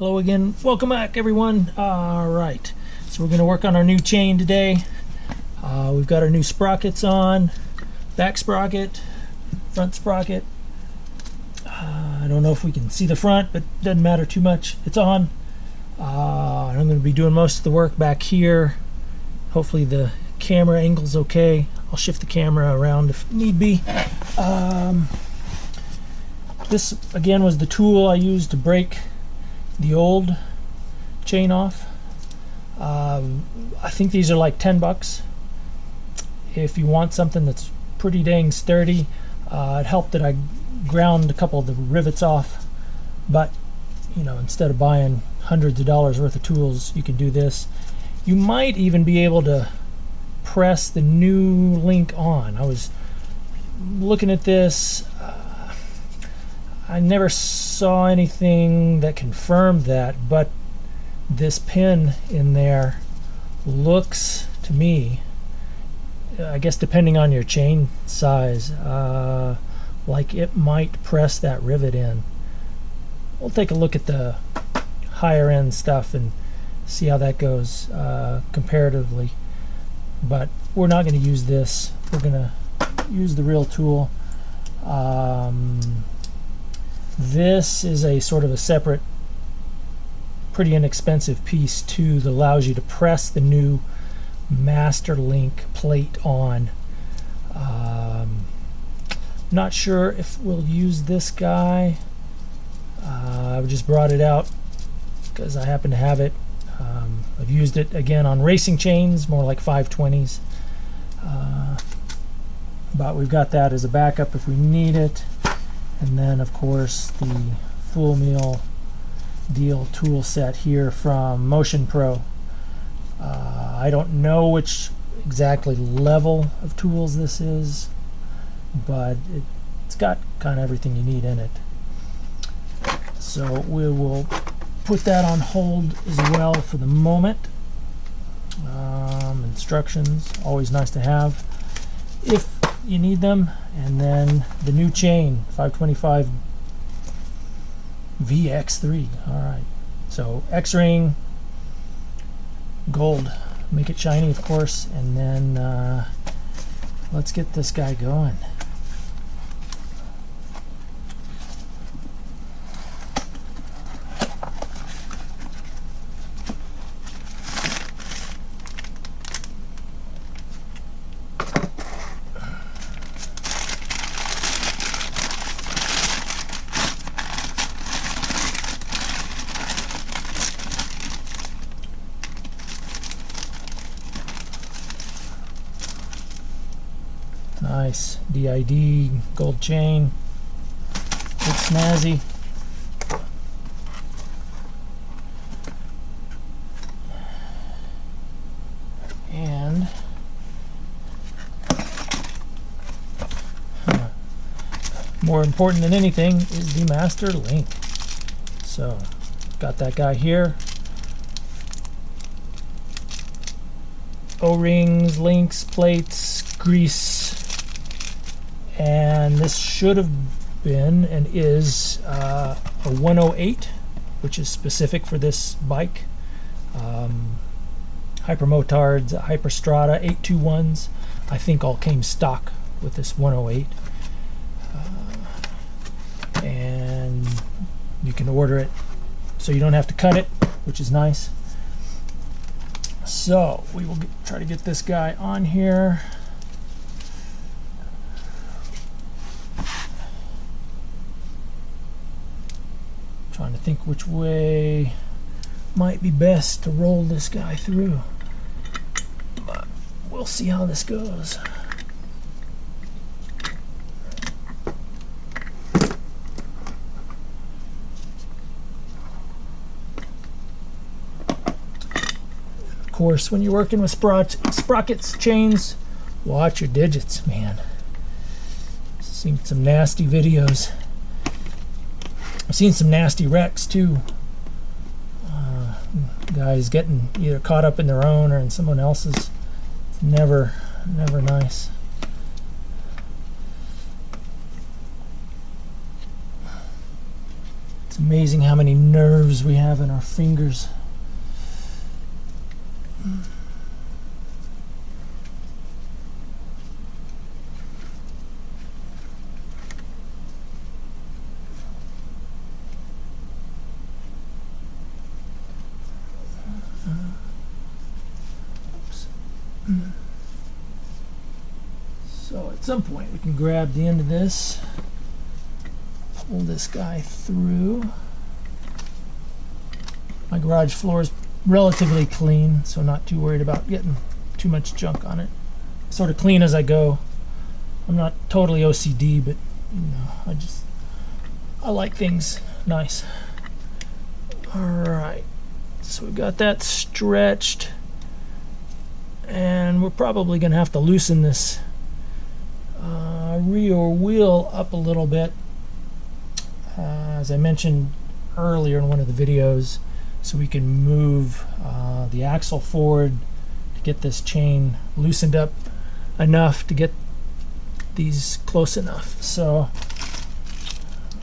Hello again, welcome back everyone. Alright, so we're going to work on our new chain today. We've got our new sprockets on, back sprocket, front sprocket. I don't know if we can see the front, but it doesn't matter too much. It's on. I'm going to be doing most of the work back here. Hopefully the camera angle's okay. I'll shift the camera around if need be. This again was the tool I used to break the old chain off. I think these are like 10 bucks. If you want something that's pretty dang sturdy, it helped that I ground a couple of the rivets off, but you know, instead of buying hundreds of dollars worth of tools, you can do this. You might even be able to press the new link on. I was looking at this. I never saw anything that confirmed that, but this pin in there looks to me, I guess depending on your chain size, like it might press that rivet in. We'll take a look at the higher end stuff and see how that goes comparatively, but we're not going to use this. We're going to use the real tool. This is a sort of a separate, pretty inexpensive piece too that allows you to press the new master link plate on. Not sure if we'll use this guy. I just brought it out because I happen to have it. I've used it again on racing chains, more like 520s. But we've got that as a backup if we need it. And then of course the full meal deal tool set here from Motion Pro. I don't know which exactly level of tools this is, but it's got kind of everything you need in it. So we will put that on hold as well for the moment. Instructions, always nice to have if you need them. And then the new chain, 525 VX3. Alright, so X-ring, gold, make it shiny of course, and then let's get this guy going. Nice DID gold chain, looks snazzy. And more important than anything is the master link. So got that guy here. O-rings, links, plates, grease. And this should have been and is a 108, which is specific for this bike. Hypermotards, Hyperstrada 821s, I think all came stock with this 108. And you can order it so you don't have to cut it, which is nice. So we will try to get this guy on here. Trying to think which way might be best to roll this guy through, but we'll see how this goes. Of course, when you're working with sprockets chains, watch your digits, man. Seen some nasty videos. I've seen some nasty wrecks too. Guys getting either caught up in their own or in someone else's. It's never nice. amazing how many nerves we have in our fingers. So at some point we can grab the end of this, pull this guy through. My garage floor is relatively clean, so not too worried about getting too much junk on it. Sort of clean as I go. I'm not totally OCD, but you know, I like things nice. Alright, so we got that stretched, and we're probably going to have to loosen this rear wheel up a little bit, as I mentioned earlier in one of the videos, so we can move the axle forward to get this chain loosened up enough to get these close enough. So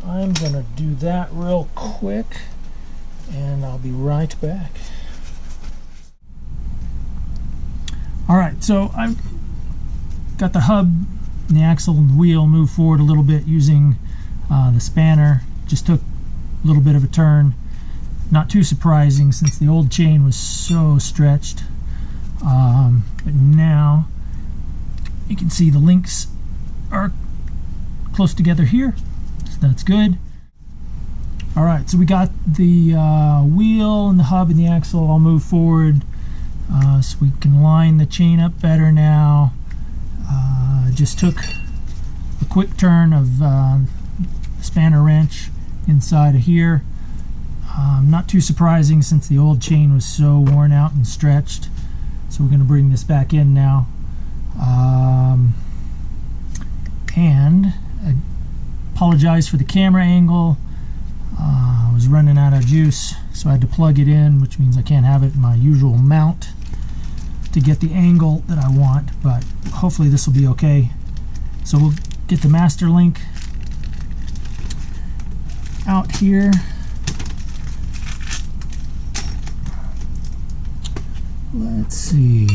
I'm gonna do that real quick and I'll be right back. Alright, so I've got the hub and the axle and the wheel moved forward a little bit using the spanner. Just took a little bit of a turn. Not too surprising since the old chain was so stretched. But now you can see the links are close together here, so that's good. Alright, so we got the wheel and the hub and the axle all moved forward, so we can line the chain up better now. Just took a quick turn of the spanner wrench inside of here. Not too surprising since the old chain was so worn out and stretched. So we're going to bring this back in now. And I apologize for the camera angle. I was running out of juice, so I had to plug it in, which means I can't have it in my usual mount to get the angle that I want, but hopefully this will be okay. So we'll get the master link out here. Let's see.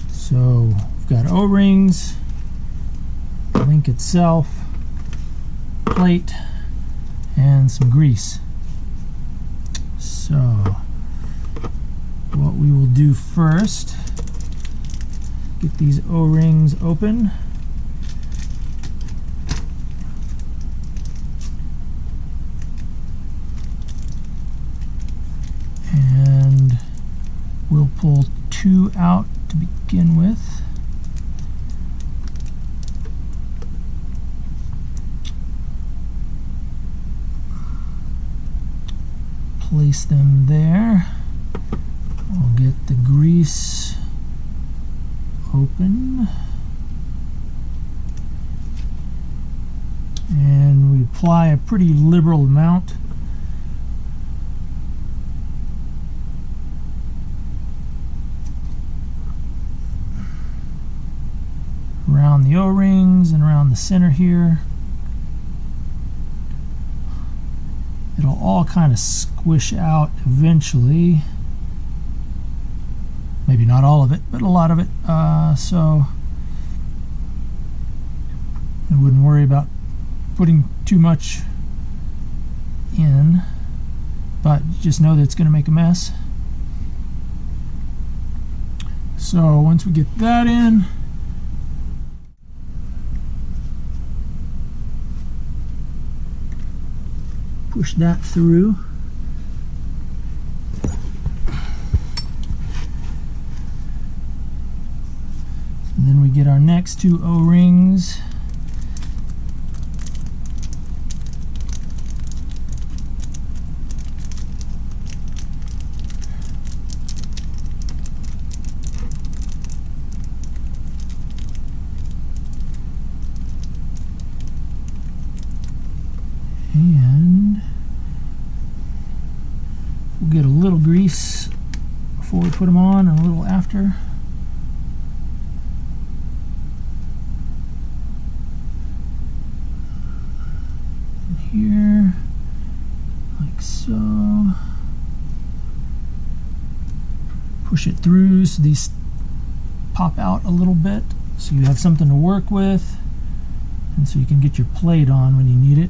So we've got O-rings, the link itself, plate, and some grease. So what we will do first, get these O-rings open. And we'll pull two out to begin with. Place them there. I'll get the grease open. And we apply a pretty liberal amount. Around the O-rings and around the center here. It'll all kind of squish out eventually. Maybe not all of it, but a lot of it. So I wouldn't worry about putting too much in, but just know that it's going to make a mess. So once we get that in, push that through. And then we get our next two O-rings. And we'll get a little grease before we put them on and a little after. here, like so. Push it through so these pop out a little bit, so you have something to work with, and so you can get your plate on when you need it.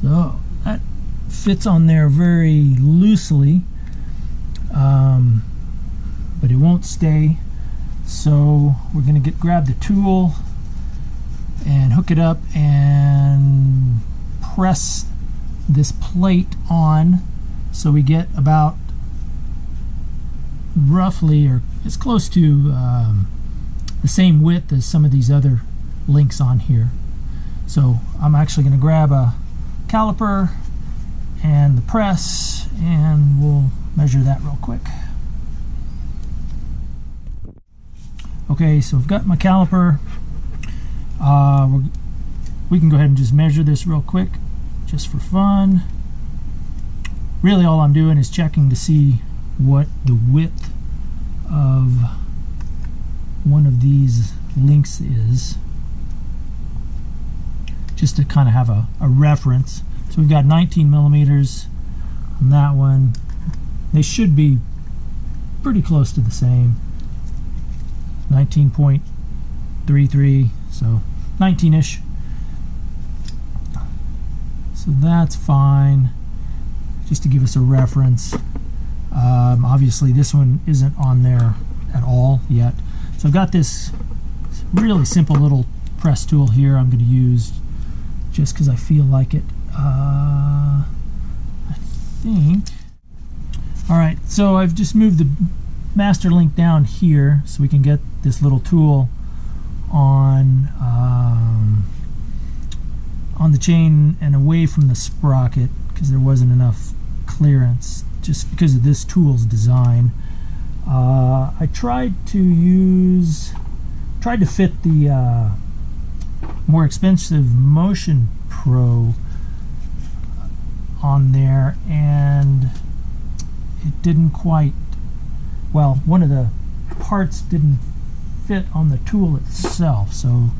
So that fits on there very loosely, but it won't stay. So we're going to grab the tool and hook it up and press this plate on, so we get about roughly, or as close to the same width as some of these other links on here. So I'm actually going to grab a caliper and the press, and we'll measure that real quick. Okay, so I've got my caliper. We can go ahead and just measure this real quick, just for fun. Really all I'm doing is checking to see what the width of one of these links is, just to kind of have a reference. So we've got 19 millimeters on that one. They should be pretty close to the same. 19.33, so 19-ish. So that's fine, just to give us a reference. Obviously this one isn't on there at all yet. So I've got this really simple little press tool here I'm going to use just because I feel like it. I think. Alright, so I've just moved the master link down here so we can get this little tool on the chain and away from the sprocket, because there wasn't enough clearance just because of this tool's design. I tried to fit the more expensive Motion Pro on there, and it didn't quite, well, one of the parts didn't fit on the tool itself, so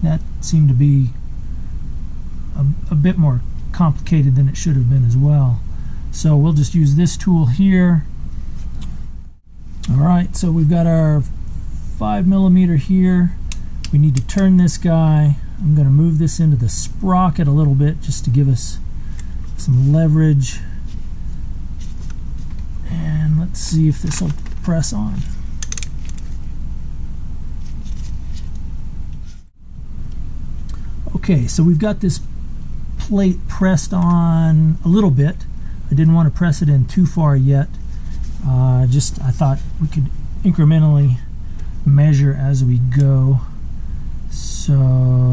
that seemed to be a bit more complicated than it should have been as well. So we'll just use this tool here. Alright, so we've got our 5mm here. We need to turn this guy. I'm going to move this into the sprocket a little bit just to give us some leverage. And let's see if this will press on. Okay, so we've got this plate pressed on a little bit. I didn't want to press it in too far yet. I thought we could incrementally measure as we go. So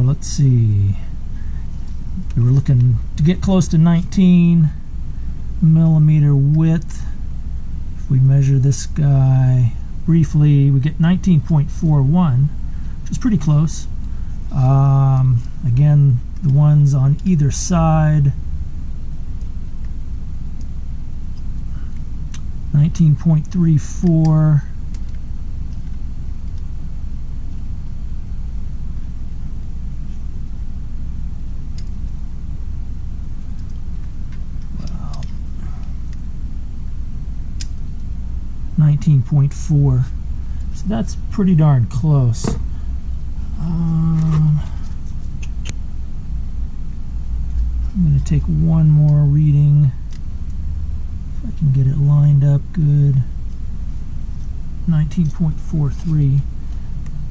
let's see. We were looking to get close to 19mm width. If we measure this guy briefly, we get 19.41, which is pretty close. Again, the ones on either side, 19.34. Well, 19.4. So that's pretty darn close. I'm going to take one more reading, if I can get it lined up good. 19.43.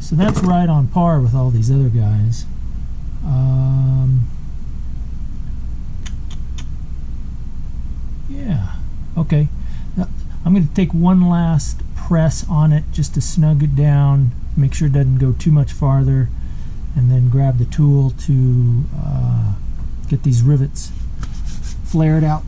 So that's right on par with all these other guys. Yeah, okay. Now, I'm going to take one last press on it just to snug it down, make sure it doesn't go too much farther, and then grab the tool to get these rivets flared out.